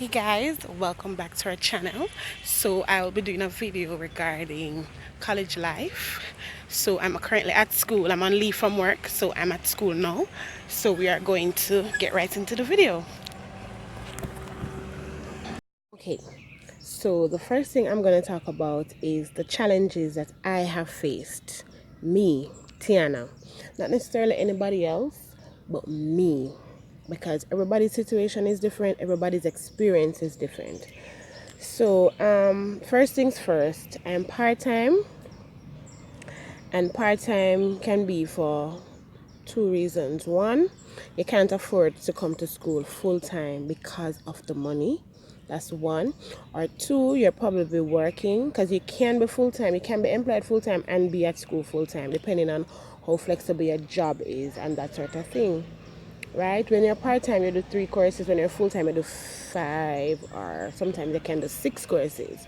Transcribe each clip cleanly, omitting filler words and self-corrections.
Hey guys, welcome back to our channel. So I will be doing a video regarding college life. So I'm currently at school. I'm on leave from work, so I'm at school now. So we are going to get right into the video. Okay, so the first thing I'm going to talk about is the challenges that I have faced. Me, Tiana. Not necessarily anybody else, but me. Because everybody's situation is different, everybody's experience is different. So, first things first, I'm part time, and part time can be for two reasons. One, you can't afford to come to school full time because of the money. That's one. Or two, you're probably working because you can be full time, you can be employed full time and be at school full time, depending on how flexible your job is and that sort of thing. Right? When you're part time, you do three courses. When you're full time, you do five, or sometimes you can do six courses.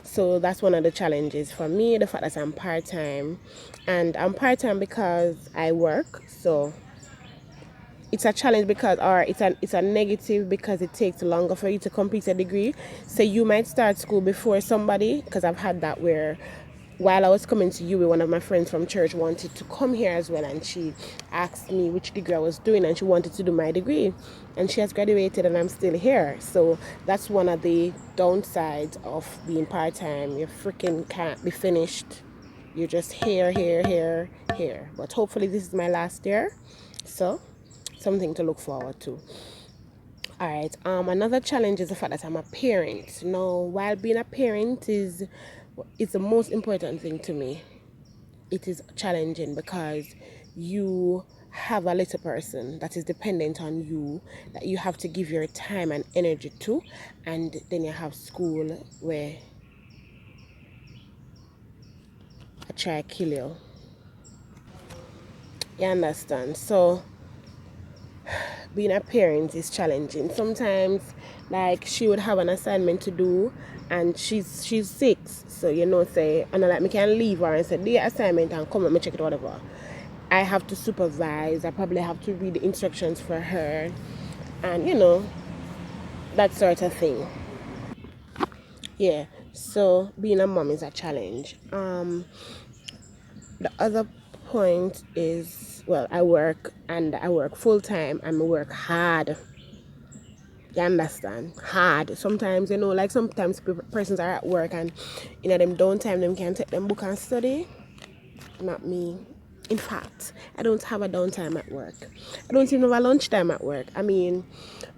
So that's one of the challenges for me, the fact that I'm part time. And I'm part time because I work. So it's a challenge because, or it's a negative because it takes longer for you to complete a degree. So you might start school before somebody, because I've had that where while I was coming to UWI, one of my friends from church wanted to come here as well, and she asked me which degree I was doing, and she wanted to do my degree, and she has graduated, and I'm still here. So that's one of the downsides of being part-time. You freaking can't be finished. You're just here. But hopefully this is my last year, so something to look forward to. All right. Another challenge is the fact that I'm a parent. Now, while being a parent is it's the most important thing to me, it is challenging because you have a little person that is dependent on you, that you have to give your time and energy to, and then you have school where I try to kill you. You understand? So being a parent is challenging. Sometimes, like, she would have an assignment to do, and she's 6, so say, and I like me can leave her and say the assignment and come and me check it, whatever. I have to supervise. I probably have to read the instructions for her, and that sort of thing. Yeah. So being a mom is a challenge. The other point is, well, I work, and I work full time, and I work hard. You understand? Hard. Sometimes, like sometimes persons are at work, and them downtime them can take them book and study. Not me. In fact, I don't have a downtime at work. I don't even have a lunchtime at work. I mean,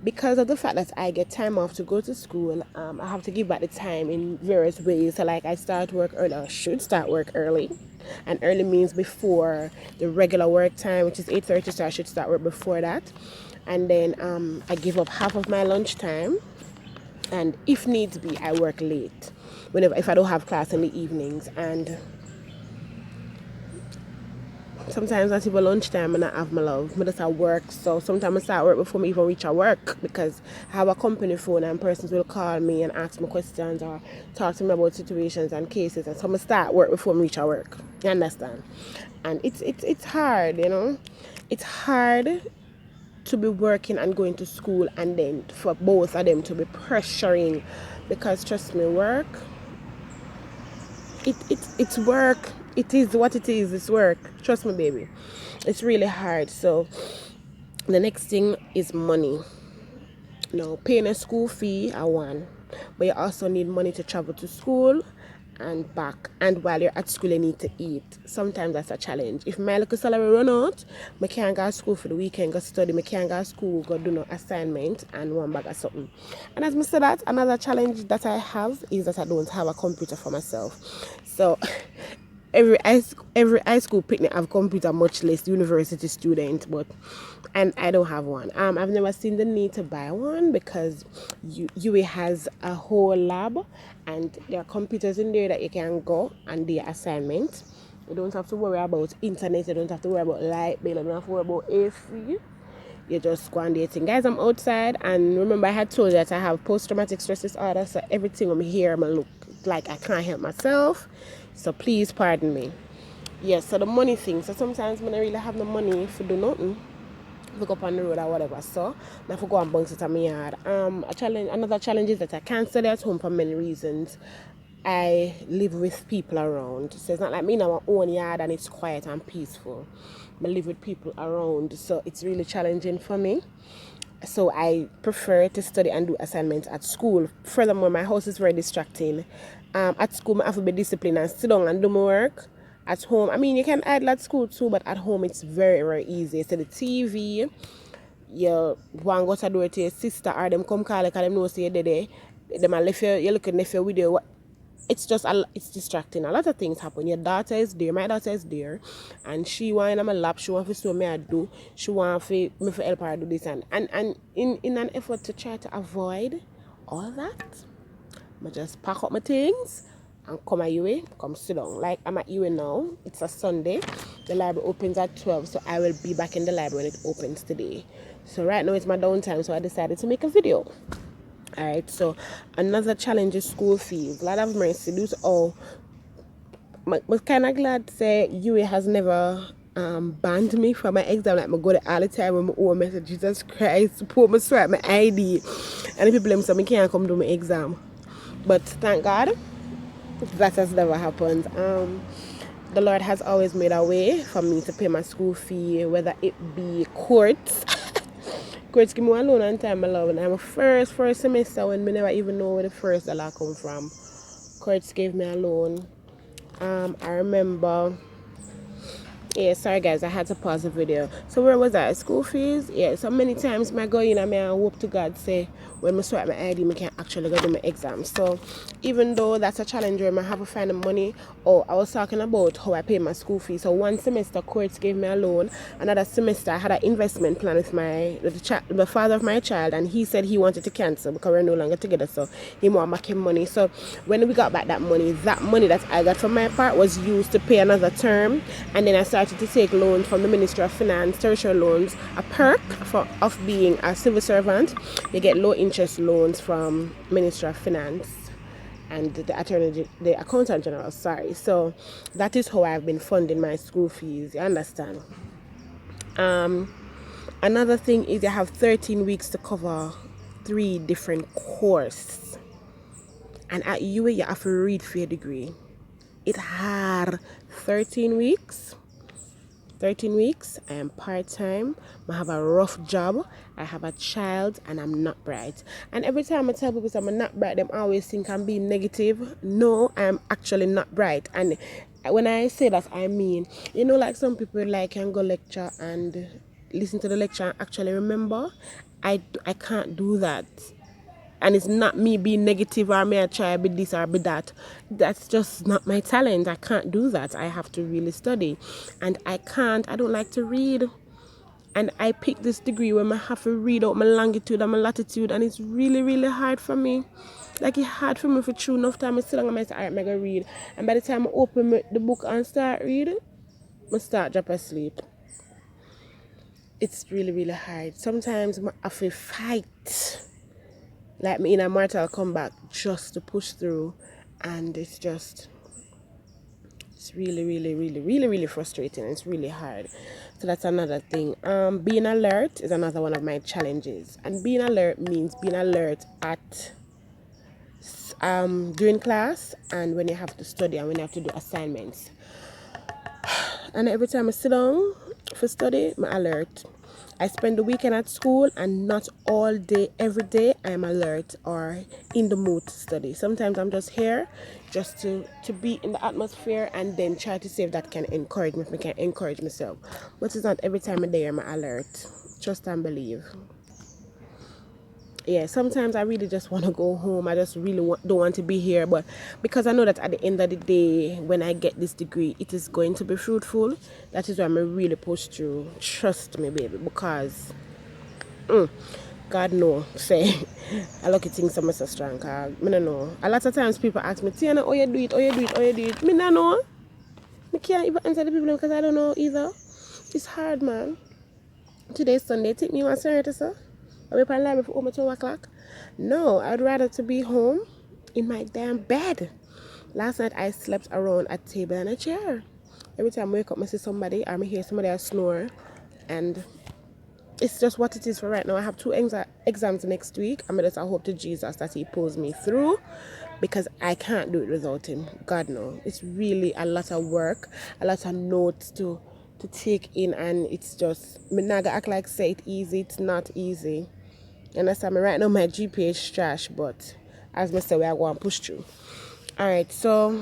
because of the fact that I get time off to go to school, I have to give back the time in various ways. So, like, I start work early, or should start work early. And early means before the regular work time, which is 8:30, so I should start work before that. And then I give up half of my lunchtime, and if needs be, I work late whenever, if I don't have class in the evenings. And sometimes not even lunchtime and I have my love. I just at work, so sometimes I start work before me even reach at work, because I have a company phone and persons will call me and ask me questions or talk to me about situations and cases, and so I start work before me reach at work. You understand? And it's hard, It's hard to be working and going to school, and then for both of them to be pressuring, because trust me, work, it's work. It is what it is. It's work. Trust me, baby. It's really hard. So the next thing is money. Now, paying a school fee, I want, but you also need money to travel to school and back. And while you're at school, you need to eat. Sometimes that's a challenge. If my little salary run out, I can't go to school for the weekend, go study. I can't go to school, go do no assignment and one bag of something. And as I said, that another challenge that I have is that I don't have a computer for myself. So every high school picnic have computer, much less university student, but and I don't have one. I've never seen the need to buy one because UA has a whole lab, and there are computers in there that you can go and do your assignment. You don't have to worry about internet, you don't have to worry about light bill, you don't have to worry about AC. You just go and do your thing. Guys, I'm outside, and remember I had told you that I have post-traumatic stress disorder, so everything I'm here, I'm look like I can't help myself. So please pardon me. Yes, so the money thing. So sometimes when I really have no money for do nothing, look up on the road or whatever. So I have to go and bounce it on my yard. Another challenge is that I can't study at home for many reasons. I live with people around. So it's not like me in my own yard and it's quiet and peaceful. I live with people around. So it's really challenging for me. So I prefer to study and do assignments at school. Furthermore, my house is very distracting. At school, I have to be disciplined and sit down and do my work. At home, I mean, you can idle at school too, but at home it's very, very easy. So the TV, you want to go to the door to your sister or them come call you because them know say you're there. Them a left you looking at your video. It's just it's distracting. A lot of things happen. Your daughter is there, my daughter is there, and she want on my lap. She want to see what me I do. She want me to help her do this and in an effort to try to avoid all that, I just pack up my things and come at UA, come sit down. Like I'm at UA now. It's a Sunday. The library opens at 12, so I will be back in the library when it opens today. So right now it's my downtime, so I decided to make a video. Alright, so another challenge is school fees. Lord have mercy. Those all. I was kind of glad to say UA has never banned me from my exam. Like, I go there all the time with my own message. Jesus Christ, put me swipe my ID. And the people them say I can't come do my exam. But thank God, that has never happened. The Lord has always made a way for me to pay my school fee, whether it be courts. Courts give me a loan on time, my love. And I'm first semester when I never even know where the first dollar come from. Courts gave me a loan. I remember. Yeah, sorry guys, I had to pause the video. So where was I? School fees? Yeah, so many times I go in and I hope to God say when I swipe my ID, I can actually go do my exam. So even though that's a challenge where I have to find the money, I was talking about how I pay my school fees. So one semester courts gave me a loan. Another semester I had an investment plan with the father of my child, and he said he wanted to cancel because we're no longer together. So he wanted making money. So when we got back that money that I got from my part was used to pay another term, and then I started to take loans from the Ministry of Finance, tertiary loans. A perk of being a civil servant, you get low interest loans from Ministry of Finance and the Accountant General. Sorry, so that is how I've been funding my school fees. You understand? Another thing is I have 13 weeks to cover 3 different courses, and at UA you have to read for your degree. It had 13 weeks. I am part-time. I have a rough job. I have a child and I'm not bright. And every time I tell people I'm not bright, them always think I'm being negative. No, I'm actually not bright. And when I say that, I mean, like some people can go lecture and listen to the lecture and actually remember. I can't do that. And it's not me being negative or may I try be this or be that. That's just not my talent. I can't do that. I have to really study. And I don't like to read. And I picked this degree where I have to read out my longitude and my latitude, and it's really, really hard for me. Like it's hard for me for true enough time I sit down and I say, alright, I'm gonna read. And by the time I open the book and start reading, I start drop asleep. It's really, really hard. Sometimes I have to fight. Like me in a Mortal Kombat just to push through, and it's really, really, really, really, really frustrating. It's really hard. So that's another thing. Being alert is another one of my challenges, and being alert means being alert at during class and when you have to study and when you have to do assignments. And every time I sit down for study, I'm alert. I spend the weekend at school and not all day, every day I'm alert or in the mood to study. Sometimes I'm just here just to be in the atmosphere and then try to see if that can encourage me, if I can encourage myself. But it's not every time a day I'm alert. Trust and believe. Yeah, sometimes I really just want to go home. I just really don't want to be here. But because I know that at the end of the day, when I get this degree, it is going to be fruitful. That is why I'm really push through. Trust me, baby. Because, God no, say, I look at things so so strong. I don't know. A lot of times people ask me, Tiana, how you do it, how you do it, how you do it. Me don't know. I can't even answer the people because I don't know either. It's hard, man. Today's Sunday. Take me one Saturday, sir. Are we planning for home at 12 o'clock? No, I'd rather to be home in my damn bed. Last night I slept around a table and a chair. Every time I wake up, I see somebody or I hear somebody else snore, and it's just what it is for right now. I have two exams next week. I'm just I hope to Jesus that he pulls me through, because I can't do it without him. God no. It's really a lot of work, a lot of notes to take in, and it's just me not gonna act like say it easy. It's not easy. You understand me? Right now my GPA is trash, but as me say, we are going to push through. Alright, so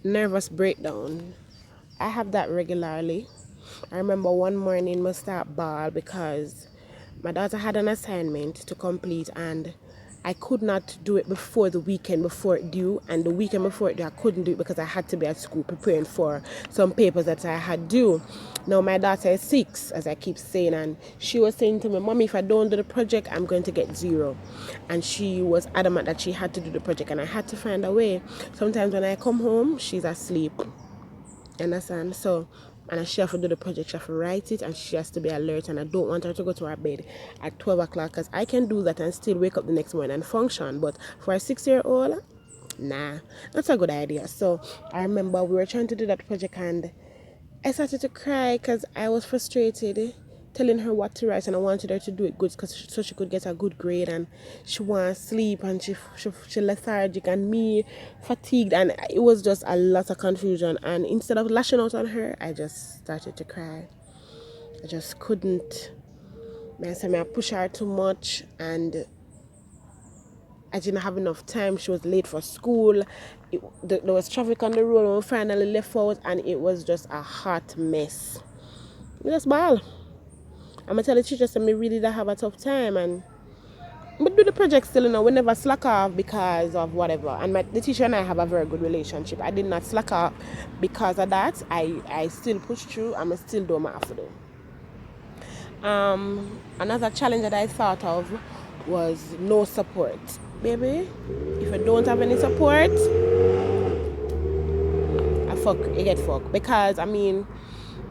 nervous breakdown. I have that regularly. I remember one morning I start bawl because my daughter had an assignment to complete, and I could not do it before the weekend before it due, and the weekend before it due I couldn't do it because I had to be at school preparing for some papers that I had due. Now my daughter is 6, as I keep saying, and she was saying to me, Mommy, if I don't do the project I'm going to get 0. And she was adamant that she had to do the project, and I had to find a way. Sometimes when I come home she's asleep. Understand? So, and she have to do the project, she have to write it, and she has to be alert, and I don't want her to go to her bed at 12 o'clock, because I can do that and still wake up the next morning and function, but for a 6-year-old, nah, that's a good idea. So I remember we were trying to do that project, and I started to cry because I was frustrated telling her what to write, and I wanted her to do it good so she could get a good grade, and she wants sleep, and she lethargic, and me fatigued, and it was just a lot of confusion. And instead of lashing out on her, I just started to cry. I just couldn't. I push her too much, and I didn't have enough time. She was late for school. There was traffic on the road when we finally left out, and it was just a hot mess. Just ball. I'm gonna tell the teacher that me really don't have a tough time, and but do the project still, we never slack off because of whatever. And the teacher and I have a very good relationship. I did not slack off because of that. I still push through. I'm still do my have to do. Another challenge that I thought of was no support. Baby, if you don't have any support, you get fucked. Because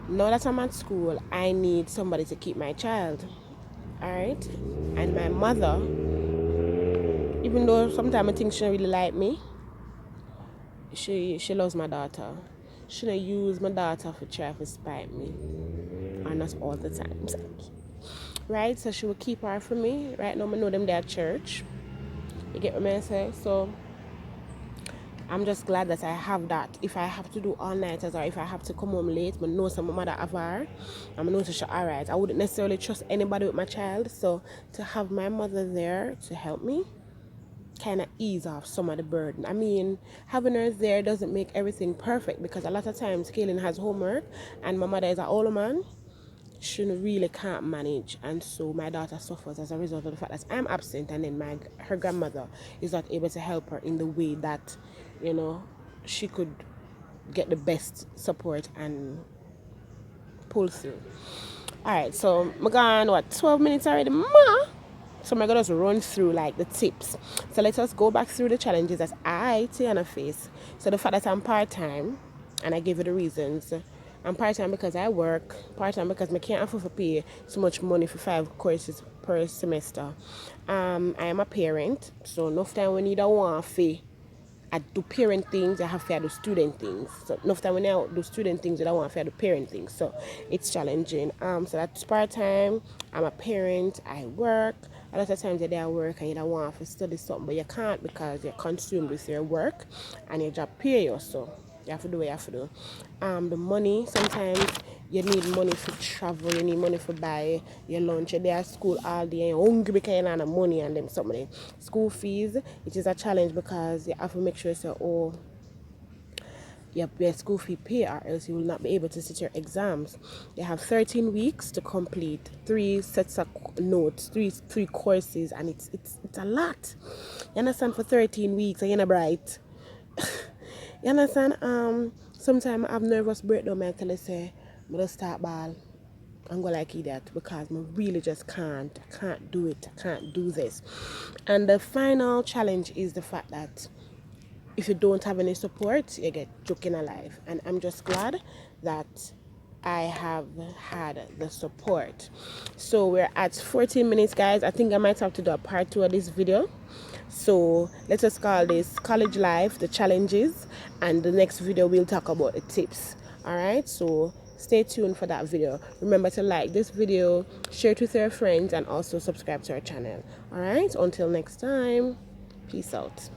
now that I'm at school, I need somebody to keep my child. Alright? And my mother, even though sometimes I think she don't really like me, she loves my daughter. She don't use my daughter for try to spite me. And that's all the time. Right? So she will keep her for me. Right now I know them there at church. You get what I say? So I'm just glad that I have that. If I have to do all nighters, or if I have to come home late, I know some mother have her, I'm know to show alright. I wouldn't necessarily trust anybody with my child, so to have my mother there to help me kind of ease off some of the burden. Having her there doesn't make everything perfect, because a lot of times Kaylin has homework and my mother is an older man. She really can't manage, and so my daughter suffers as a result of the fact that I'm absent, and then her grandmother is not able to help her in the way that she could get the best support and pull through. Alright, so I'm gone 12 minutes already, ma. So I'm gonna just run through like the tips. So let us go back through the challenges that I Tiana face. So the fact that I'm part-time, and I gave you the reasons. I'm part-time because I work, part-time because I can't afford to pay so much money for 5 courses per semester. I am a parent, so enough time when you don't want to I do parent things, I have to do student things. So enough time when I do student things, I don't want to do parent things. So it's challenging. So that's part-time. I'm a parent, I work. A lot of times you're there at work and you don't want to study something, but you can't because you're consumed with your work and your job pay you. So you have to do what you have to do. The money, sometimes you need money for travel, you need money for buy your lunch. You're there at school all day and you're hungry because you don't have money, and them something. School fees, it is a challenge because you have to make sure you have your school fee pay, or else you will not be able to sit your exams. You have 13 weeks to complete 3 sets of notes, three courses, and it's a lot. You understand? For 13 weeks and you're not bright. You understand? Sometimes I have nervous breakdown. I tell you, say, I'm going to start ball. I'm going to like idiot because I really just can't. I can't do it. I can't do this. And the final challenge is the fact that if you don't have any support, you get joking alive. And I'm just glad that I have had the support. So we're at 14 minutes, guys. I think I might have to do a part 2 of this video. So let us call this college life, the challenges, and the next video we'll talk about the tips. All right, so stay tuned for that video. Remember to like this video, share it with your friends, and also subscribe to our channel. All right, until next time, peace out.